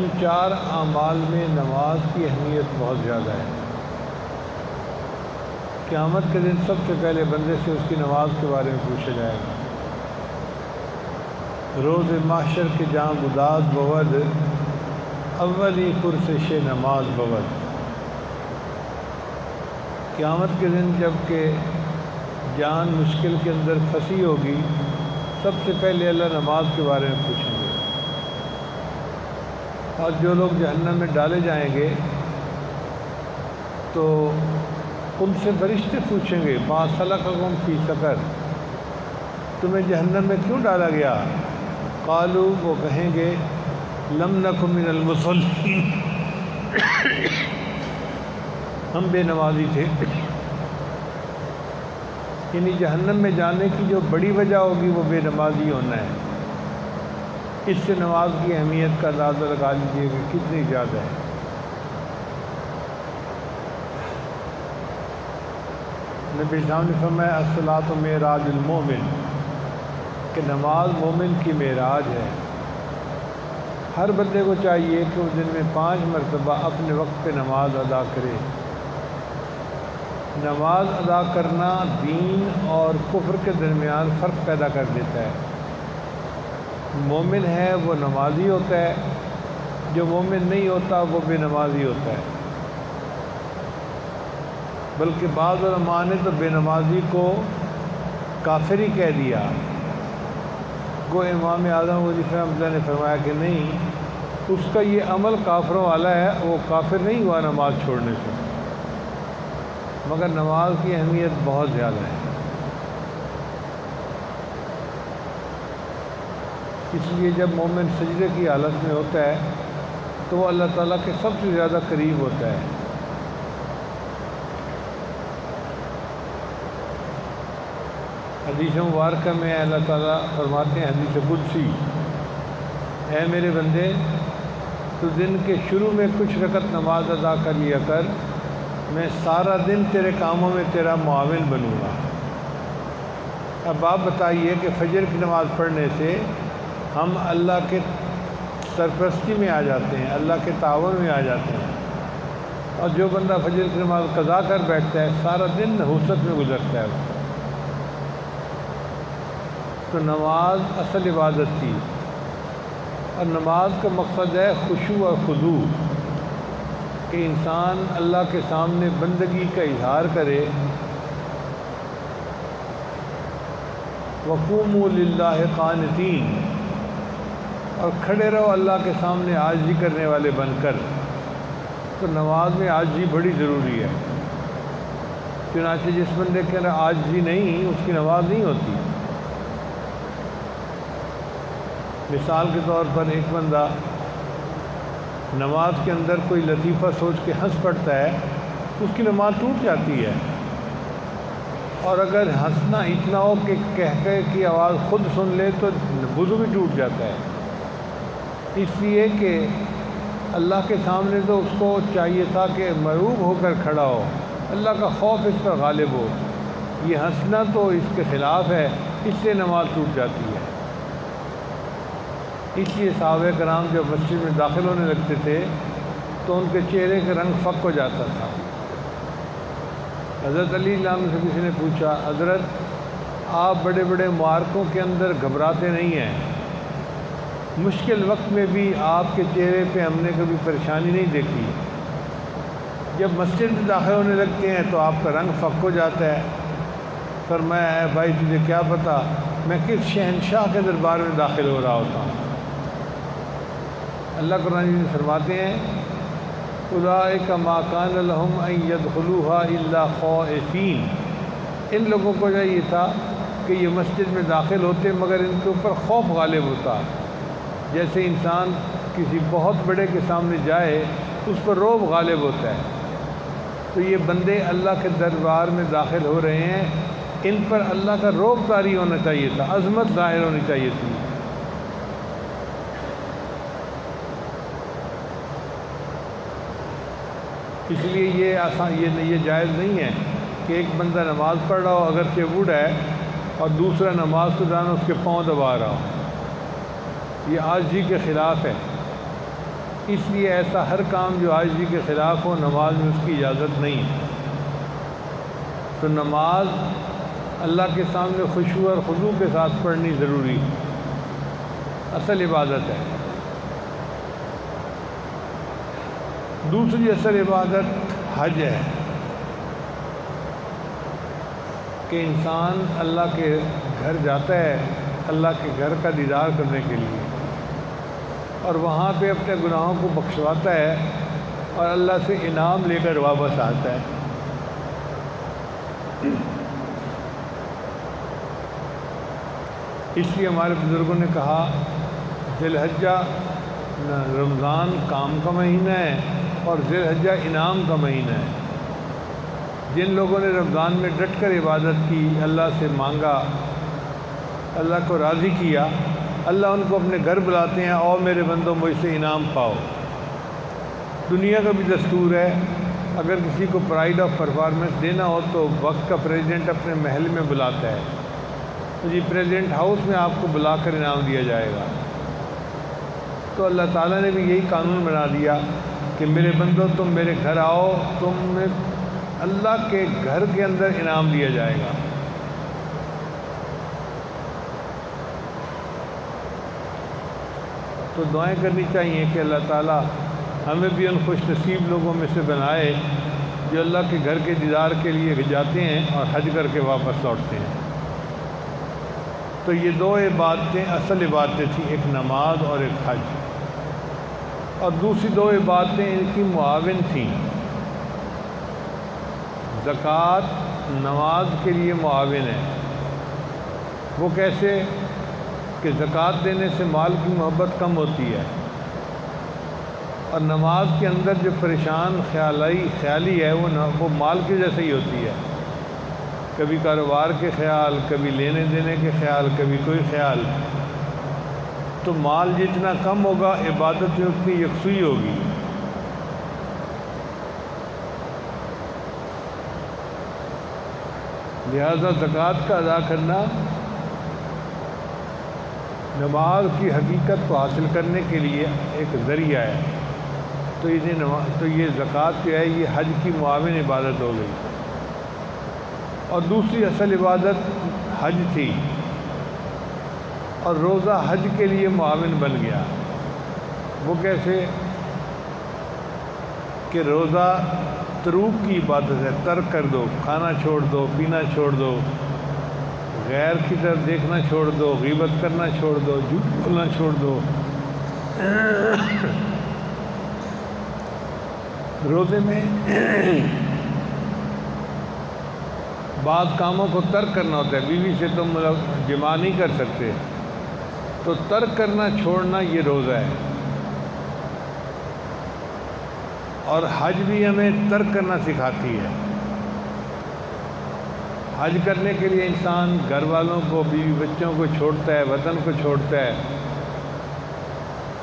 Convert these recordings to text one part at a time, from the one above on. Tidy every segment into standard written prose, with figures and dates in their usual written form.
ان چار اعمال میں نماز کی اہمیت بہت زیادہ ہے۔ قیامت کے دن سب سے پہلے بندے سے اس کی نماز کے بارے میں پوچھا جائے گا۔ روز محشر کے جہاں گداز بود اولی پرسش نماز بود۔ قیامت کے دن جب کہ جان مشکل کے اندر پھنسی ہوگی، سب سے پہلے اللہ نماز کے بارے میں پوچھیں گے۔ اور جو لوگ جہنم میں ڈالے جائیں گے تو ان سے فرشتے پوچھیں گے ما سلککم فی سقر، تمہیں جہنم میں کیوں ڈالا گیا؟ قالوا، وہ کہیں گے لم نک من المصلین، ہم بے نمازی تھے۔ یعنی جہنم میں جانے کی جو بڑی وجہ ہوگی وہ بے نمازی ہونا ہے۔ اس سے نماز کی اہمیت کا اندازہ لگا لیجیے کہ کتنی زیادہ ہے۔ نبی اسلام نے فرمایا الصلاۃ معراج المومن، کہ نماز مومن کی معراج ہے۔ ہر بندے کو چاہیے کہ وہ دن میں 5 مرتبہ اپنے وقت پہ نماز ادا کرے۔ نماز ادا کرنا دین اور کفر کے درمیان فرق پیدا کر دیتا ہے۔ مومن ہے وہ نمازی ہوتا ہے، جو مومن نہیں ہوتا وہ بے نمازی ہوتا ہے۔ بلکہ بعض علماء نے تو بے نمازی کو کافر ہی کہہ دیا۔ گو امام اعظم ولی رحمۃ اللہ نے فرمایا کہ نہیں، اس کا یہ عمل کافروں والا ہے، وہ کافر نہیں ہوا نماز چھوڑنے سے، مگر نماز کی اہمیت بہت زیادہ ہے۔ اس لیے جب مومن سجدے کی حالت میں ہوتا ہے تو وہ اللہ تعالیٰ کے سب سے زیادہ قریب ہوتا ہے۔ حدیث مبارکہ میں اللہ تعالیٰ فرماتے ہیں، حدیث قدسی، اے میرے بندے، تو دن کے شروع میں کچھ رکعت نماز ادا کر لیا کر، میں سارا دن تیرے کاموں میں تیرا معاون بنوں گا۔ اب آپ بتائیے کہ فجر کی نماز پڑھنے سے ہم اللہ کے سرپرستی میں آ جاتے ہیں، اللہ کے تعاون میں آ جاتے ہیں، اور جو بندہ فجر کی نماز قضا کر بیٹھتا ہے سارا دن نحوست میں گزرتا ہے اس کا۔ تو نماز اصل عبادت تھی، اور نماز کا مقصد ہے خشوع اور خضوع، کہ انسان اللہ کے سامنے بندگی کا اظہار کرے۔ وقوموا للہ قانتین، اور کھڑے رہو اللہ کے سامنے عاجزی کرنے والے بن کر۔ تو نماز میں عاجزی بڑی ضروری ہے، چنانچہ جس بندے کے اندر عاجزی نہیں اس کی نماز نہیں ہوتی۔ مثال کے طور پر ایک بندہ نماز کے اندر کوئی لطیفہ سوچ کے ہنس پڑتا ہے، اس کی نماز ٹوٹ جاتی ہے۔ اور اگر ہنسنا اتنا ہو کہ کہکہے کی آواز خود سن لے تو وضو بھی ٹوٹ جاتا ہے۔ اس لیے کہ اللہ کے سامنے تو اس کو چاہیے تھا کہ مرعوب ہو کر کھڑا ہو، اللہ کا خوف اس پر غالب ہو۔ یہ ہنسنا تو اس کے خلاف ہے، اس سے نماز ٹوٹ جاتی ہے۔ اس لیے صحابہ کرام جب مسجد میں داخل ہونے لگتے تھے تو ان کے چہرے کا رنگ فک ہو جاتا تھا۔ حضرت علی اللہ عنہ سے کسی نے پوچھا، حضرت آپ بڑے بڑے معرکوں کے اندر گھبراتے نہیں ہیں، مشکل وقت میں بھی آپ کے چہرے پہ ہم نے کبھی پریشانی نہیں دیکھی، جب مسجد میں داخل ہونے لگتے ہیں تو آپ کا رنگ فک ہو جاتا ہے۔ فرمایا ہے بھائی تجھے کیا پتہ میں کس شہنشاہ کے دربار میں داخل ہو رہا ہوتا ہوں۔ اللہ قرآن میں فرماتے ہیں اولئک ما کان لہم ان یدخلوها الا خائفین، ان لوگوں کو یہ تھا کہ یہ مسجد میں داخل ہوتے مگر ان کے اوپر خوف غالب ہوتا، جیسے انسان کسی بہت بڑے کے سامنے جائے اس پر رعب غالب ہوتا ہے۔ تو یہ بندے اللہ کے دربار میں داخل ہو رہے ہیں، ان پر اللہ کا رعب طاری ہونا چاہیے تھا، عظمت ظاہر ہونی چاہیے تھی۔ اس لیے یہ جائز نہیں ہے کہ ایک بندہ نماز پڑھ رہا ہو اگرچہ بوڑھا ہے اور دوسرا نماز کے دوران اس کے پاؤں دبا رہا ہو، یہ عاجزی کے خلاف ہے۔ اس لیے ایسا ہر کام جو عاجزی کے خلاف ہو نماز میں اس کی اجازت نہیں ہے۔ تو نماز اللہ کے سامنے خشوع اور خضوع کے ساتھ پڑھنی ضروری ہے، اصل عبادت ہے۔ دوسری اصل عبادت حج ہے کہ انسان اللہ کے گھر جاتا ہے اللہ کے گھر کا دیدار کرنے کے لیے، اور وہاں پہ اپنے گناہوں کو بخشواتا ہے اور اللہ سے انعام لے کر واپس آتا ہے۔ اس لیے ہمارے بزرگوں نے کہا ذی الحجہ رمضان کام کا مہینہ ہے اور ذی الحجہ انعام کا مہینہ ہے۔ جن لوگوں نے رمضان میں ڈٹ کر عبادت کی، اللہ سے مانگا، اللہ کو راضی کیا، اللہ ان کو اپنے گھر بلاتے ہیں، اور میرے بندوں مجھ سے انعام پاؤ۔ دنیا کا بھی دستور ہے، اگر کسی کو پرائڈ آف پرفارمنس دینا ہو تو وقت کا پریزیڈنٹ اپنے محل میں بلاتا ہے، تو جی پریزیڈنٹ ہاؤس میں آپ کو بلا کر انعام دیا جائے گا۔ تو اللہ تعالیٰ نے بھی یہی قانون بنا دیا کہ میرے بندوں تم میرے گھر آؤ، تمہیں اللہ کے گھر کے اندر انعام دیا جائے گا۔ تو دعائیں کرنی چاہیے کہ اللہ تعالیٰ ہمیں بھی ان خوش نصیب لوگوں میں سے بنائے جو اللہ کے گھر کے دیدار کے لیے جاتے ہیں اور حج کر کے واپس لوٹتے ہیں۔ تو یہ دو عبادتیں اصل عبادتیں تھیں، ایک نماز اور ایک حج، اور دوسری دو عبادتیں ان کی معاون تھیں۔ زکوٰۃ نماز کے لیے معاون ہے۔ وہ کیسے؟ کہ زکوٰۃ دینے سے مال کی محبت کم ہوتی ہے، اور نماز کے اندر جو پریشان خیالی ہے وہ مال کی وجہ سے ہی ہوتی ہے، کبھی کاروبار کے خیال، کبھی لینے دینے کے خیال، کبھی کوئی خیال۔ تو مال جتنا کم ہوگا عبادت میں اتنی یکسوئی ہوگی۔ لہذا زکوٰۃ کا ادا کرنا نماز کی حقیقت کو حاصل کرنے کے لیے ایک ذریعہ ہے۔ تو یہ زکوٰۃ جو ہے یہ حج کی معاون عبادت ہو گئی، اور دوسری اصل عبادت حج تھی، اور روزہ حج کے لیے معاون بن گیا۔ وہ کیسے؟ کہ روزہ تروک کی عبادت ہے، ترک کر دو، کھانا چھوڑ دو، پینا چھوڑ دو، غیر کی طرف دیکھنا چھوڑ دو، غیبت کرنا چھوڑ دو، جھوٹ بولنا چھوڑ دو۔ روزے میں بعض کاموں کو ترک کرنا ہوتا ہے، بیوی سے تم جماع نہیں کر سکتے، تو ترک کرنا چھوڑنا یہ روزہ ہے۔ اور حج بھی ہمیں ترک کرنا سکھاتی ہے۔ حج کرنے کے لیے انسان گھر والوں کو، بیوی بچوں کو چھوڑتا ہے، وطن کو چھوڑتا ہے،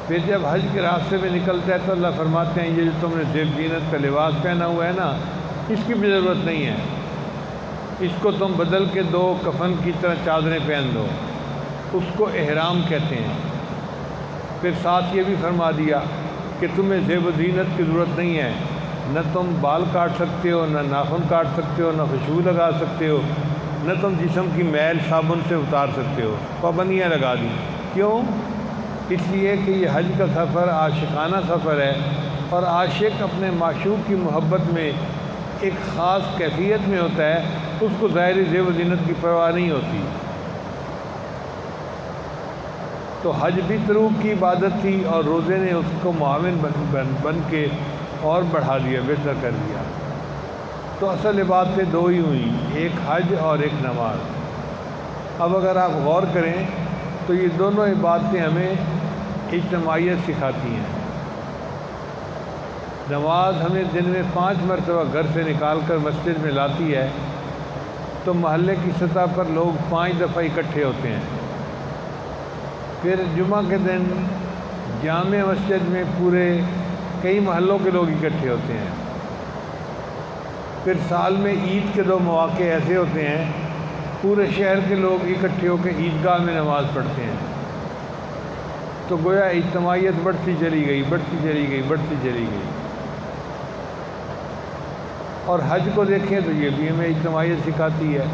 پھر جب حج کے راستے میں نکلتا ہے تو اللہ فرماتے ہیں یہ جو تم نے زیب زینت کا لباس پہنا ہوا ہے نا، اس کی بھی ضرورت نہیں ہے، اس کو تم بدل کے دو، کفن کی طرح چادریں پہن دو، اس کو احرام کہتے ہیں۔ پھر ساتھ یہ بھی فرما دیا کہ تمہیں زیب و زینت کی ضرورت نہیں ہے، نہ تم بال کاٹ سکتے ہو، نہ ناخن کاٹ سکتے ہو، نہ خوشبو لگا سکتے ہو، نہ تم جسم کی میل صابن سے اتار سکتے ہو۔ پابندیاں لگا دی۔ کیوں؟ اس لیے کہ یہ حج کا سفر عاشقانہ سفر ہے، اور عاشق اپنے معشوق کی محبت میں ایک خاص کیفیت میں ہوتا ہے، اس کو ظاہری زیب و زینت کی پرواہ نہیں ہوتی۔ تو حج بھی تروک کی عبادت تھی، اور روزے نے اس کو معاون بن کے اور بڑھا دیا، بہتر کر دیا۔ تو اصل عبادتیں دو ہی ہوئیں، ایک حج اور ایک نماز۔ اب اگر آپ غور کریں تو یہ دونوں عبادتیں ہمیں اجتماعیت سکھاتی ہیں۔ نماز ہمیں دن میں 5 مرتبہ گھر سے نکال کر مسجد میں لاتی ہے، تو محلے کی سطح پر لوگ 5 دفعہ اکٹھے ہوتے ہیں۔ پھر جمعہ کے دن جامع مسجد میں پورے کئی محلوں کے لوگ اکٹھے ہوتے ہیں۔ پھر سال میں عید کے 2 مواقع ایسے ہوتے ہیں، پورے شہر کے لوگ اکٹھے ہو کے عیدگاہ میں نماز پڑھتے ہیں۔ تو گویا اجتماعیت بڑھتی چلی گئی بڑھتی چلی گئی بڑھتی چلی گئی۔ اور حج کو دیکھیں تو یہ بھی ہمیں اجتماعیت سکھاتی ہے۔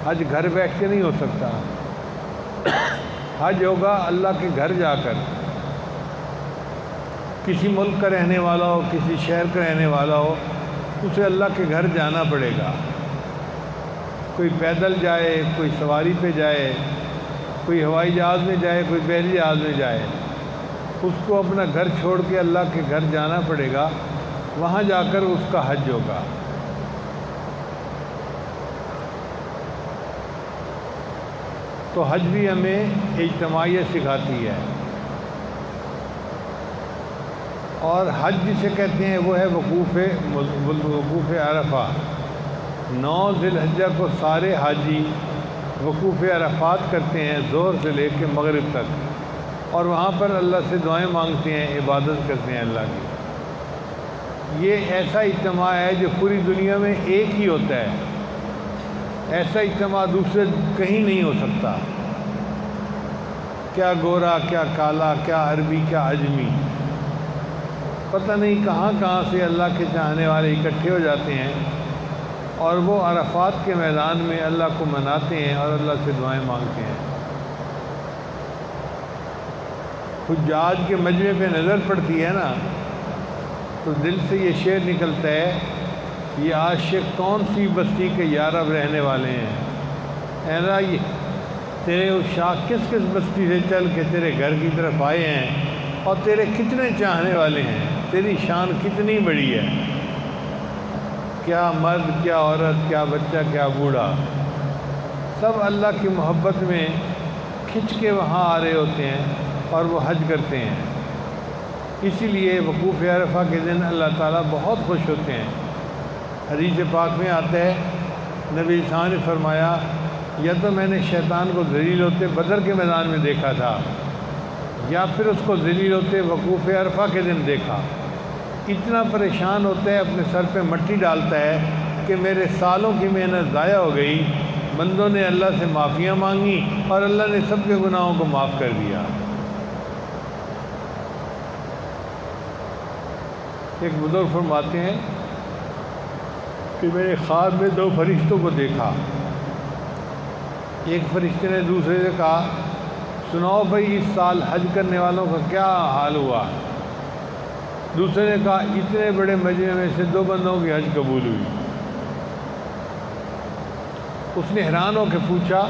حج گھر بیٹھ کے نہیں ہو سکتا، حج ہوگا اللہ کے گھر جا کر۔ کسی ملک کا رہنے والا ہو، کسی شہر کا رہنے والا ہو، اسے اللہ کے گھر جانا پڑے گا۔ کوئی پیدل جائے، کوئی سواری پہ جائے، کوئی ہوائی جہاز میں جائے، کوئی بحری جہاز میں جائے، اس کو اپنا گھر چھوڑ کے اللہ کے گھر جانا پڑے گا، وہاں جا کر اس کا حج ہوگا۔ تو حج بھی ہمیں اجتماعیت سکھاتی ہے۔ اور حج جسے کہتے ہیں وہ ہے وقوف عرفہ۔ 9 ذی الحجہ کو سارے حاجی وقوف عرفات کرتے ہیں، ظہر سے لے کے مغرب تک، اور وہاں پر اللہ سے دعائیں مانگتے ہیں، عبادت کرتے ہیں اللہ کی۔ یہ ایسا اجتماع ہے جو پوری دنیا میں ایک ہی ہوتا ہے، ایسا اجتماع دوسرے کہیں نہیں ہو سکتا۔ کیا گورا، کیا کالا، کیا عربی، کیا عجمی، پتہ نہیں کہاں کہاں سے اللہ کے چاہنے والے اکٹھے ہو جاتے ہیں، اور وہ عرفات کے میدان میں اللہ کو مناتے ہیں اور اللہ سے دعائیں مانگتے ہیں۔ حجاج کے مجمع پہ نظر پڑتی ہے نا تو دل سے یہ شعر نکلتا ہے، یہ عاشق کون سی بستی کے یارب رہنے والے ہیں، اے اللہ یہ تیرے عشاق کس کس بستی سے چل کے تیرے گھر کی طرف آئے ہیں، اور تیرے کتنے چاہنے والے ہیں، تیری شان کتنی بڑی ہے، کیا مرد، کیا عورت، کیا بچہ، کیا بوڑھا، سب اللہ کی محبت میں کھنچ کے وہاں آ رہے ہوتے ہیں اور وہ حج کرتے ہیں۔ اسی لیے وقوف عرفہ کے دن اللہ تعالیٰ بہت خوش ہوتے ہیں۔ حدیث پاک میں آتا ہے، نبی صاحب نے فرمایا، یا تو میں نے شیطان کو ذلیل ہوتے بدر کے میدان میں دیکھا تھا، یا پھر اس کو ذلیل ہوتے وقوف عرفہ کے دن دیکھا۔ اتنا پریشان ہوتا ہے، اپنے سر پہ مٹی ڈالتا ہے کہ میرے سالوں کی محنت ضائع ہو گئی، بندوں نے اللہ سے معافیاں مانگی اور اللہ نے سب کے گناہوں کو معاف کر دیا۔ ایک بزرگ فرماتے ہیں کہ میں نے خواب میں 2 فرشتوں کو دیکھا۔ ایک فرشتے نے دوسرے سے کہا، سناؤ بھائی اس سال حج کرنے والوں کا کیا حال ہوا؟ دوسرے نے کہا، اتنے بڑے مجمع میں سے 2 بندوں کی حج قبول ہوئی۔ اس نے حیران ہو کے پوچھا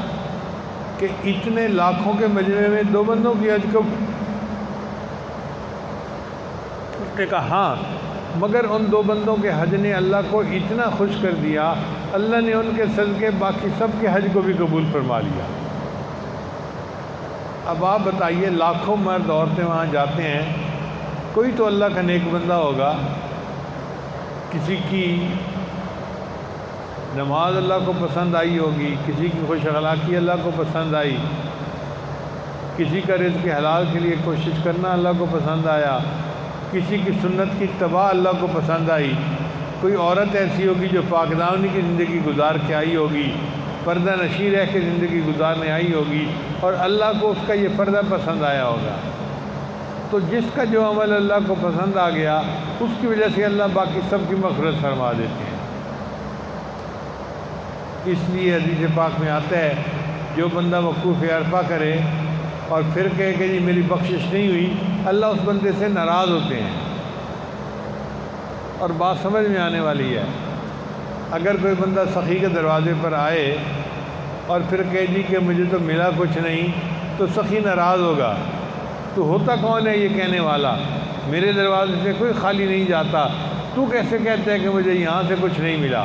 کہ اتنے لاکھوں کے مجمع میں 2 بندوں کی حج قبول؟ اس نے کہا ہاں، مگر ان 2 بندوں کے حج نے اللہ کو اتنا خوش کر دیا، اللہ نے ان کے صدقے باقی سب کے حج کو بھی قبول فرما لیا۔ اب آپ بتائیے، لاکھوں مرد عورتیں وہاں جاتے ہیں، کوئی تو اللہ کا نیک بندہ ہوگا، کسی کی نماز اللہ کو پسند آئی ہوگی، کسی کی خوش اخلاقی اللہ کو پسند آئی، کسی کا رزق حلال کے لیے کوشش کرنا اللہ کو پسند آیا، کسی کی سنت کی اتباع اللہ کو پسند آئی، کوئی عورت ایسی ہوگی جو پاک دامنی کی زندگی گزار کے آئی ہوگی، پردہ نشیں رہ کے زندگی گزارنے آئی ہوگی، اور اللہ کو اس کا یہ پردہ پسند آیا ہوگا۔ تو جس کا جو عمل اللہ کو پسند آ گیا، اس کی وجہ سے اللہ باقی سب کی مغفرت فرما دیتے ہیں۔ اس لیے حدیث پاک میں آتا ہے، جو بندہ وقوف عرفہ کرے اور پھر کہے کہ جی میری بخشش نہیں ہوئی، اللہ اس بندے سے ناراض ہوتے ہیں۔ اور بات سمجھ میں آنے والی ہے، اگر کوئی بندہ سخی کے دروازے پر آئے اور پھر کہے جی کہ مجھے تو ملا کچھ نہیں، تو سخی ناراض ہوگا۔ تو ہوتا کون ہے یہ کہنے والا؟ میرے دروازے سے کوئی خالی نہیں جاتا، تو کیسے کہتا ہے کہ مجھے یہاں سے کچھ نہیں ملا؟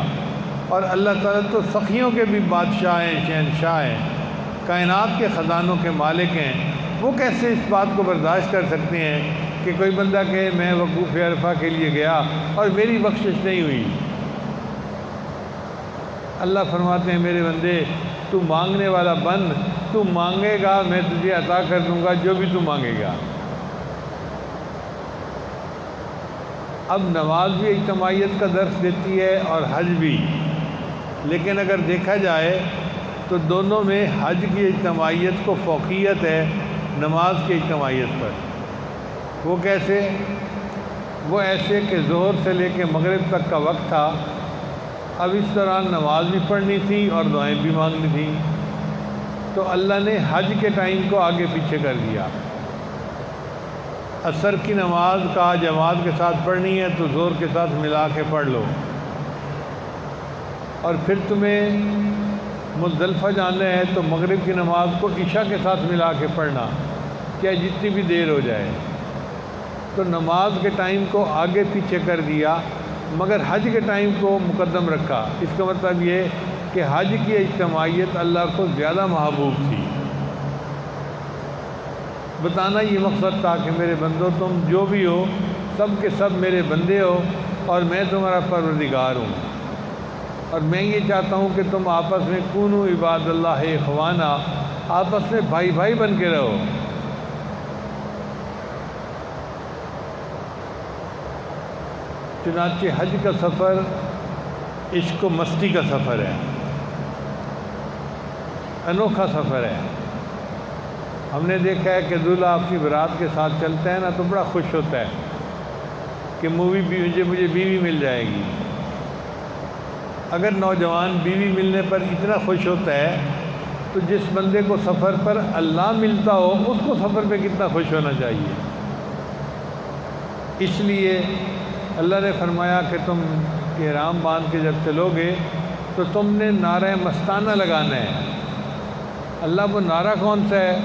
اور اللہ تعالیٰ تو سخیوں کے بھی بادشاہ ہیں، شہنشاہ ہیں، کائنات کے خزانوں کے مالک ہیں، وہ کیسے اس بات کو برداشت کر سکتے ہیں کہ کوئی بندہ کہے میں وقوف عرفہ کے لیے گیا اور میری بخشش نہیں ہوئی؟ اللہ فرماتے ہیں، میرے بندے تو مانگنے والا بن، تو مانگے گا میں تجھے عطا کر دوں گا جو بھی تو مانگے گا۔ اب نماز بھی اجتماعیت کا درس دیتی ہے اور حج بھی، لیکن اگر دیکھا جائے تو دونوں میں حج کی اجتماعیت کو فوقیت ہے نماز کی اجتماعیت پر۔ وہ کیسے؟ وہ ایسے کہ ظہر سے لے کے مغرب تک کا وقت تھا، اب اس دوران نماز بھی پڑھنی تھی اور دعائیں بھی مانگنی تھیں، تو اللہ نے حج کے ٹائم کو آگے پیچھے کر دیا۔ عصر کی نماز کا جماعت کے ساتھ پڑھنی ہے تو ظہر کے ساتھ ملا کے پڑھ لو، اور پھر تمہیں مزدلفہ جانا ہے تو مغرب کی نماز کو عشاء کے ساتھ ملا کے پڑھنا، چاہے جتنی بھی دیر ہو جائے۔ تو نماز کے ٹائم کو آگے پیچھے کر دیا، مگر حج کے ٹائم کو مقدم رکھا۔ اس کا مطلب یہ کہ حج کی اجتماعیت اللہ کو زیادہ محبوب تھی۔ بتانا یہ مقصد تھا کہ میرے بندو، تم جو بھی ہو سب کے سب میرے بندے ہو، اور میں تمہارا پروردگار ہوں، اور میں یہ چاہتا ہوں کہ تم آپس میں کونو عباد اللہ اخوانا، آپس میں بھائی بھائی بن کے رہو۔ چنانچہ حج کا سفر عشق و مستی کا سفر ہے، انوکھا سفر ہے۔ ہم نے دیکھا ہے کہ دولہا اپنی برات کے ساتھ چلتا ہے نا تو بڑا خوش ہوتا ہے کہ مجھے بیوی مل جائے گی۔ اگر نوجوان بیوی ملنے پر اتنا خوش ہوتا ہے تو جس بندے کو سفر پر اللہ ملتا ہو اس کو سفر پہ کتنا خوش ہونا چاہیے۔ اس لیے اللہ نے فرمایا کہ تم احرام باندھ کے جب چلو گے تو تم نے نعرہ مستانہ لگانا ہے۔ اللہ وہ نعرہ کون سا ہے؟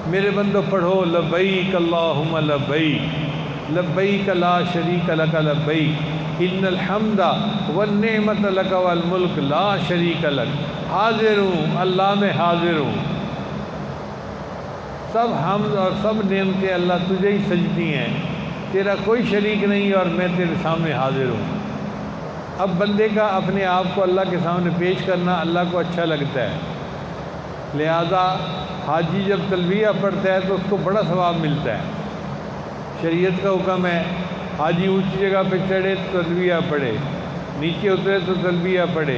میرے بندو پڑھو، لبیک اللہم لبیک، لبیک لا شریک لک لبیک، ان الحمد والنعمت لک والملک لا شریک لک، حاضر ہوں، اللہ میں حاضر ہوں، سب حمد اور سب نعمتیں اللہ تجھے ہی سجتی ہیں، تیرا کوئی شریک نہیں اور میں تیرے سامنے حاضر ہوں۔ اب بندے کا اپنے آپ کو اللہ کے سامنے پیش کرنا اللہ کو اچھا لگتا ہے، لہذا حاجی جب تلبیہ پڑھتا ہے تو اس کو بڑا ثواب ملتا ہے۔ شریعت کا حکم ہے حاجی اونچی جگہ پہ چڑھے تو تلبیہ پڑھے، نیچے اترے تو تلبیہ پڑھے،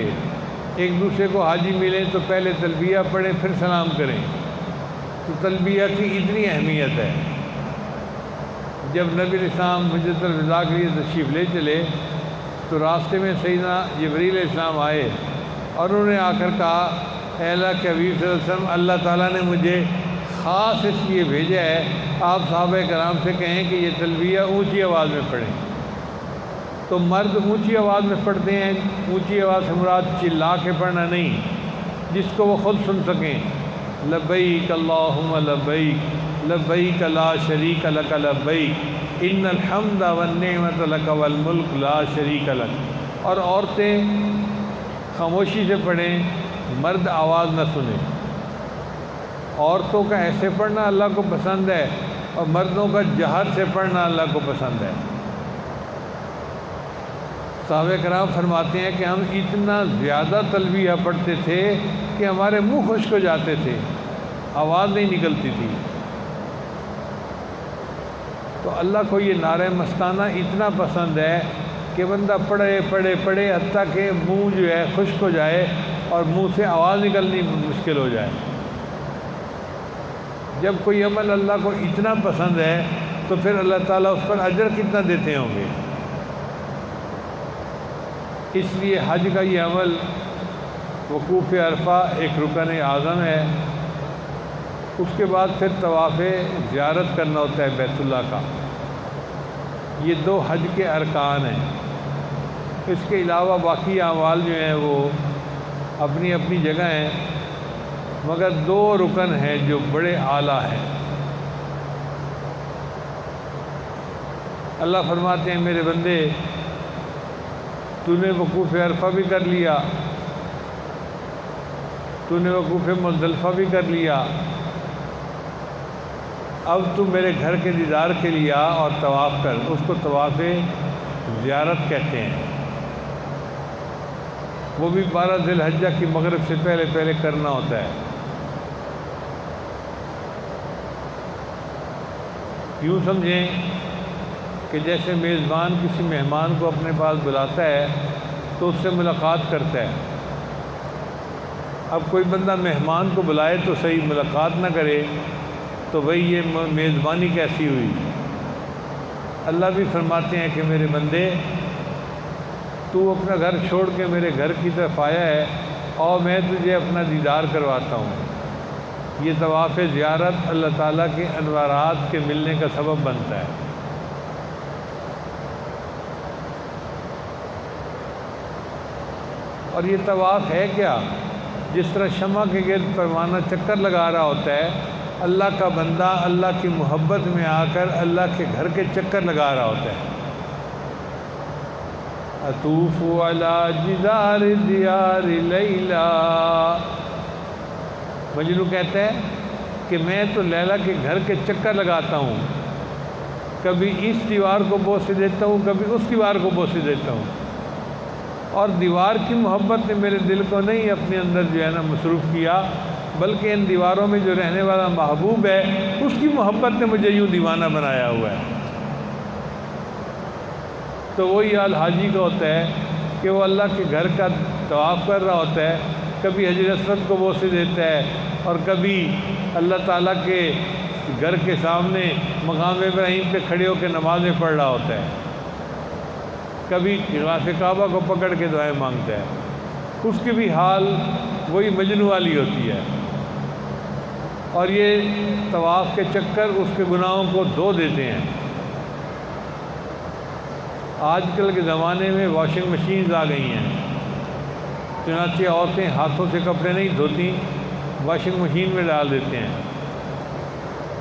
ایک دوسرے کو حاجی ملیں تو پہلے تلبیہ پڑھیں پھر سلام کریں۔ تو تلبیہ کی اتنی اہمیت ہے۔ جب نبی علیہ السلام حجۃ الوداع کے لیے تشریف لے چلے تو راستے میں سیدنا جبریل علیہ السلام آئے اور انہوں نے آ کر کہا، اے اللہ کے حبیب صلی اللہ علیہ وسلم، اللہ تعالیٰ نے مجھے خاص اس لیے بھیجا ہے، آپ صحابہ کرام سے کہیں کہ یہ تلبیہ اونچی آواز میں پڑھیں۔ تو مرد اونچی آواز میں پڑھتے ہیں، اونچی آواز سے مراد چلا کے پڑھنا نہیں، جس کو وہ خود سن سکیں، لبیک اللہم لبیک، لبیک لا شریک لک لبیک، ان الحمد والنعمت لک والملک لا شریک لک۔ اور عورتیں خاموشی سے پڑھیں، مرد آواز نہ سنیں۔ عورتوں کا ایسے پڑھنا اللہ کو پسند ہے اور مردوں کا جہر سے پڑھنا اللہ کو پسند ہے۔ صحابہ کرام فرماتے ہیں کہ ہم اتنا زیادہ تلبیہ پڑھتے تھے کہ ہمارے منہ خشک ہو جاتے تھے، آواز نہیں نکلتی تھی۔ تو اللہ کو یہ نعرہ مستانہ اتنا پسند ہے کہ بندہ پڑھے پڑھے پڑھے حتیٰ کہ منہ جو ہے خشک ہو جائے اور منہ سے آواز نکلنی مشکل ہو جائے۔ جب کوئی عمل اللہ کو اتنا پسند ہے تو پھر اللہ تعالیٰ اس پر اجر کتنا دیتے ہوں گے۔ اس لیے حج کا یہ عمل وقوف عرفہ ایک رکن اعظم ہے، اس کے بعد پھر طواف زیارت کرنا ہوتا ہے بیت اللہ کا۔ یہ دو حج کے ارکان ہیں۔ اس کے علاوہ باقی اعمال جو ہیں وہ اپنی اپنی جگہ ہیں، مگر دو رکن ہیں جو بڑے اعلیٰ ہیں۔ اللہ فرماتے ہیں میرے بندے، تو نے وقوف عرفہ بھی کر لیا، تو نے وقوف مزدلفہ بھی کر لیا، اب تو میرے گھر کے دیدار کے لیے آ اور طواف کر۔ اس کو طواف زیارت کہتے ہیں۔ وہ بھی 12 ذی الحجہ کی مغرب سے پہلے پہلے کرنا ہوتا ہے۔ یوں سمجھیں کہ جیسے میزبان کسی مہمان کو اپنے پاس بلاتا ہے تو اس سے ملاقات کرتا ہے۔ اب کوئی بندہ مہمان کو بلائے تو صحیح، ملاقات نہ کرے تو وہی یہ میزبانی کیسی ہوئی۔ اللہ بھی فرماتے ہیں کہ میرے بندے تو اپنا گھر چھوڑ کے میرے گھر کی طرف آیا ہے اور میں تجھے اپنا دیدار کرواتا ہوں۔ یہ طواف زیارت اللہ تعالیٰ کے انوارات کے ملنے کا سبب بنتا ہے۔ اور یہ طواف ہے کیا؟ جس طرح شمع کے گرد پروانہ چکر لگا رہا ہوتا ہے، اللہ کا بندہ اللہ کی محبت میں آ کر اللہ کے گھر کے چکر لگا رہا ہوتا ہے۔ اطوف علی جدار دیار لیلا، مجنو کہتا ہے کہ میں تو لیلا کے گھر کے چکر لگاتا ہوں، کبھی اس دیوار کو بوسے دیتا ہوں، کبھی اس دیوار کو بوسے دیتا ہوں، اور دیوار کی محبت نے میرے دل کو نہیں اپنے اندر جو ہے نا مصروف کیا، بلکہ ان دیواروں میں جو رہنے والا محبوب ہے اس کی محبت نے مجھے یوں دیوانہ بنایا ہوا ہے۔ تو وہی حال حاجی کا ہوتا ہے کہ وہ اللہ کے گھر کا طواف کر رہا ہوتا ہے، کبھی حجر اسود کو بوسے دیتا ہے، اور کبھی اللہ تعالیٰ کے گھر کے سامنے مقام ابراہیم پہ کھڑے ہو کے نمازیں پڑھ رہا ہوتا ہے، کبھی غلاف کعبہ کو پکڑ کے دعائیں مانگتا ہے۔ اس کی بھی حال وہی مجنو والی ہوتی ہے، اور یہ طواف کے چکر اس کے گناہوں کو دھو دیتے ہیں۔ آج کل کے زمانے میں واشنگ مشینز آ گئی ہیں، چنانچہ عورتیں ہاتھوں سے کپڑے نہیں دھوتی، واشنگ مشین میں ڈال دیتے ہیں۔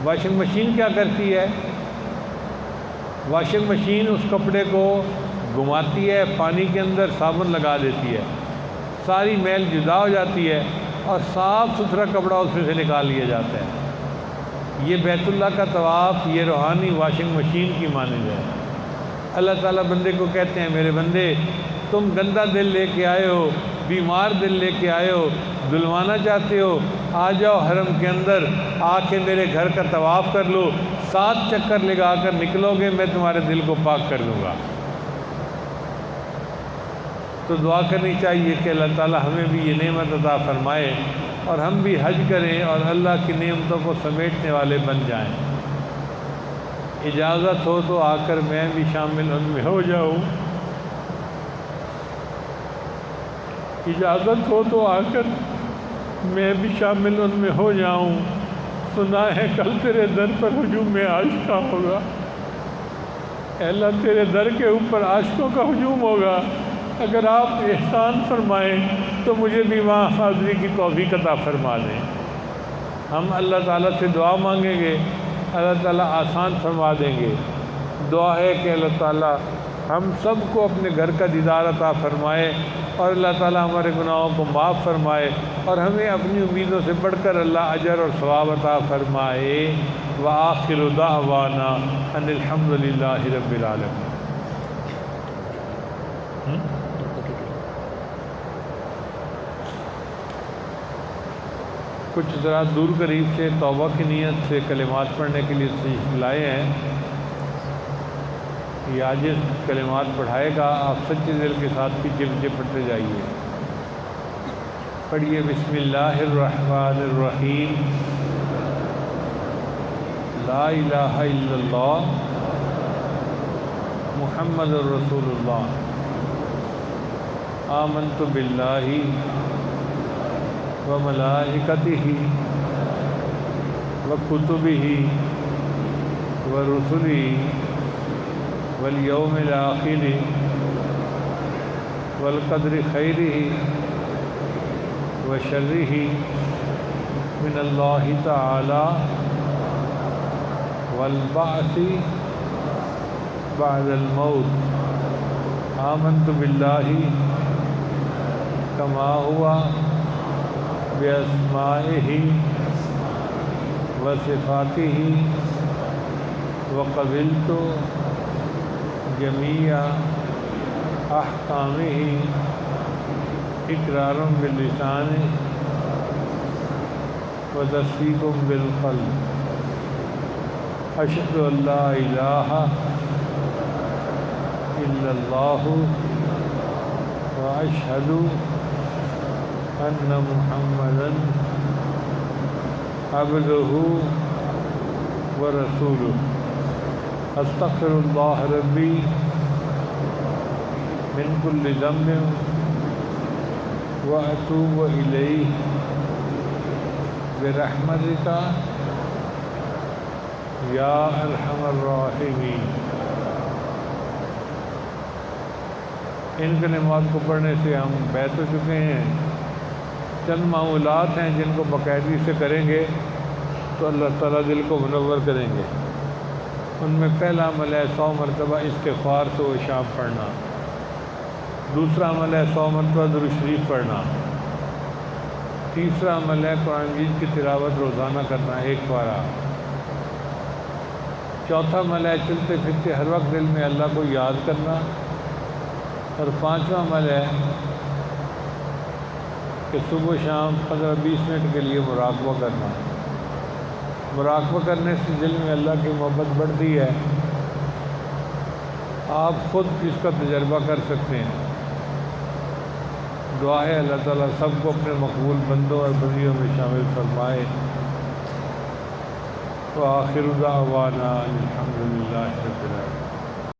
واشنگ مشین کیا کرتی ہے؟ واشنگ مشین اس کپڑے کو گھماتی ہے، پانی کے اندر صابن لگا دیتی ہے، ساری میل جدا ہو جاتی ہے اور صاف ستھرا کپڑا اس میں سے نکال لیا جاتا ہے۔ یہ بیت اللہ کا طواف یہ روحانی واشنگ مشین کی مانند ہے۔ اللہ تعالیٰ بندے کو کہتے ہیں میرے بندے تم گندا دل لے کے آئے ہو، بیمار دل لے کے آئے ہو، دھلوانا چاہتے ہو، آ جاؤ حرم کے اندر آ کے میرے گھر کا طواف کر لو، 7 چکر لگا کر نکلو گے میں تمہارے دل کو پاک کر دوں گا۔ تو دعا کرنی چاہیے کہ اللہ تعالیٰ ہمیں بھی یہ نعمت عطا فرمائے اور ہم بھی حج کریں اور اللہ کی نعمتوں کو سمیٹنے والے بن جائیں۔ اجازت ہو تو آ کر میں بھی شامل ان میں ہو جاؤں، اجازت ہو تو آ کر میں بھی شامل ان میں ہو جاؤں۔ سنا ہے کل تیرے در پر ہجوم عاشقاں ہوگا، اے اللہ تیرے در کے اوپر عاشقوں کا ہجوم ہوگا، اگر آپ احسان فرمائیں تو مجھے بھی وہاں حاضری کی توفیق عطا فرما دیں۔ ہم اللہ تعالیٰ سے دعا مانگیں گے، اللہ تعالیٰ آسان فرما دیں گے۔ دعا ہے کہ اللہ تعالیٰ ہم سب کو اپنے گھر کا دیدار عطا فرمائے اور اللہ تعالیٰ ہمارے گناہوں کو معاف فرمائے اور ہمیں اپنی امیدوں سے بڑھ کر اللہ اجر اور ثواب عطا فرمائے۔ وآخر دعوانا ان الحمد للہ رب العالمین۔ کچھ ذرا دور قریب سے توبہ کی نیت سے کلمات پڑھنے کے لیے تشریف لائے ہیں، یہ عاجز کلمات پڑھائے گا، آپ سچے دل کے ساتھ پیچھے پیچھے پڑھتے جائیے۔ پڑھیے بسم اللہ الرحمن الرحیم، لا الہ الا اللہ محمد الرسول اللہ، آمنت باللہ وملائکتہ وکتبہ ورسلہ والیوم الآخر والقدر خیرہ وشرہ من اللہ تعالی والبعث بعد الموت، آمنت باللہ کما ہوا بأسمائہ وصفاتہ وقبلت جمیع احکامہ اقرار باللسان وتصدیق بالقلب، اشہد ان لا الہ الا اللہ واشہد ان محمدا عبدہ ورسوله استغفر اللہ ربی من کل ذنب واتوب الیہ برحمتک یا ارحم الراحمین۔ ان کلمات کو پڑھنے سے ہم بیت ہو چکے ہیں۔ چند معمولات ہیں جن کو باقاعدگی سے کریں گے تو اللہ تعالیٰ دل کو منور کریں گے۔ ان میں پہلا عمل ہے 100 مرتبہ استغفار صبح و شام پڑھنا۔ دوسرا عمل ہے 100 مرتبہ درود شریف پڑھنا۔ تیسرا عمل ہے قرآن مجید کی تلاوت روزانہ کرنا 1 پارہ۔ چوتھا عمل ہے چلتے پھرتے ہر وقت دل میں اللہ کو یاد کرنا۔ اور 5واں عمل ہے کہ صبح و شام 15-20 منٹ کے لیے مراقبہ کرنا۔ مراقبہ کرنے سے دل میں اللہ کی محبت بڑھتی ہے۔ آپ خود اس کا تجربہ کر سکتے ہیں۔ دعا ہے اللہ تعالیٰ سب کو اپنے مقبول بندوں اور بندیوں میں شامل فرمائے۔ وآخر دعوانا الحمد للہ رب العالمین۔